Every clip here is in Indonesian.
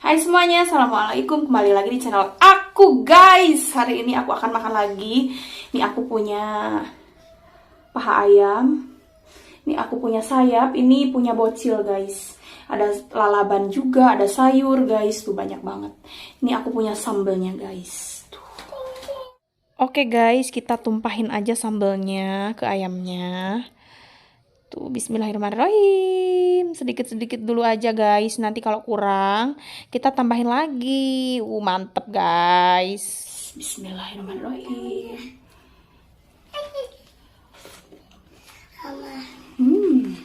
Hai semuanya, assalamualaikum. Kembali lagi di channel aku guys. Hari ini aku akan makan lagi. Ini aku punya paha ayam. Ini aku punya sayap. Ini punya bocil guys. Ada lalaban juga, ada sayur guys. Tuh banyak banget. Ini aku punya sambelnya guys. Tuh. Oke guys, kita tumpahin aja sambelnya ke ayamnya. Tuh, bismillahirrahmanirrahim. Sedikit-sedikit dulu aja guys. Nanti kalau kurang, kita tambahin lagi. Mantep guys. Bismillahirrahmanirrahim. Hmm.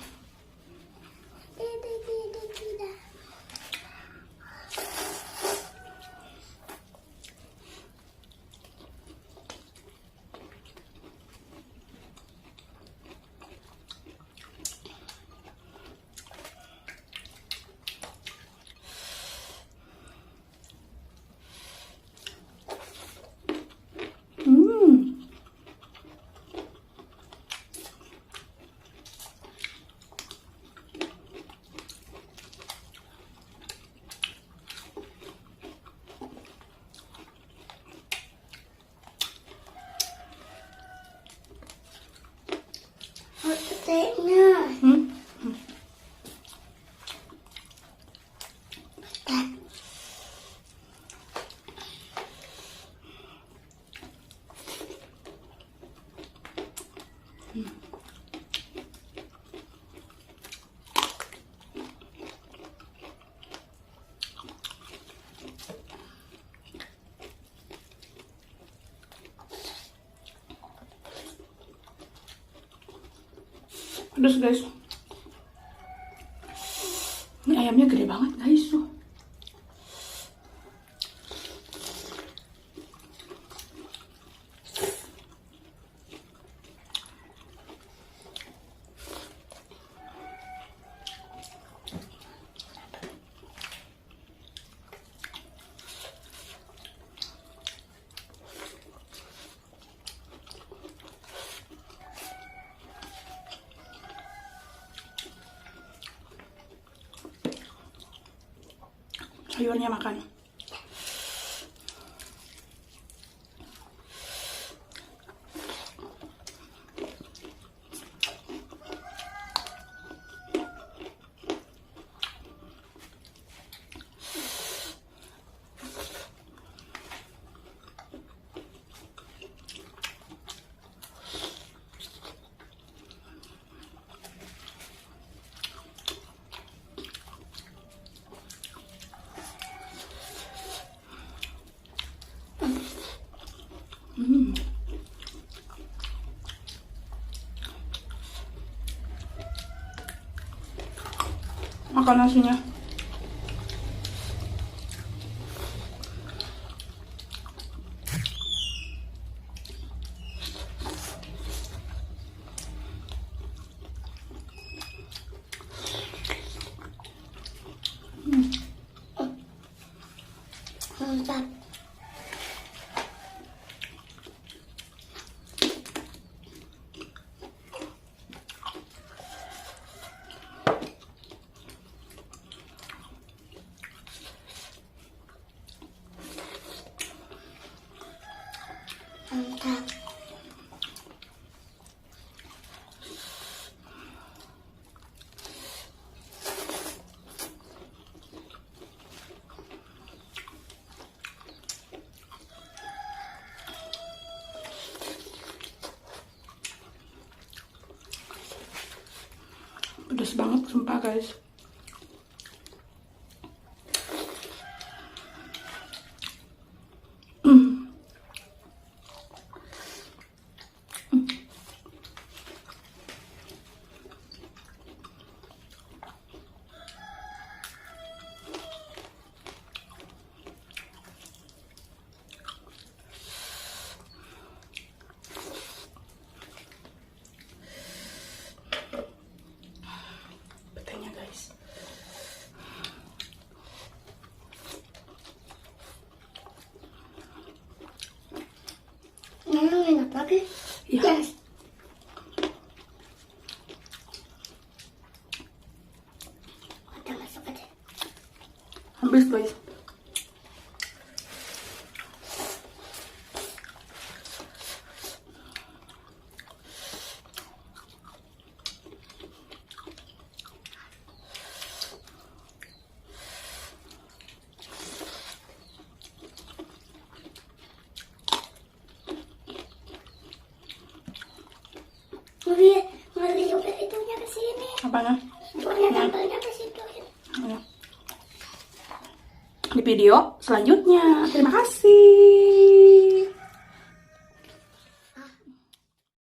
Pedas guys. Ini ayamnya gede banget guys tuh. Sayurnya makan. Makan nasinya. Mantap. Mantap. Pedas banget sumpah guys. Petenya guys. Enak lagi. Ya. Yes. Udah masuk aja. Habis guys. ngeri juga itunya ke sini. Apanya? Buahnya gambarnya ke situ. Di video selanjutnya. Terima kasih.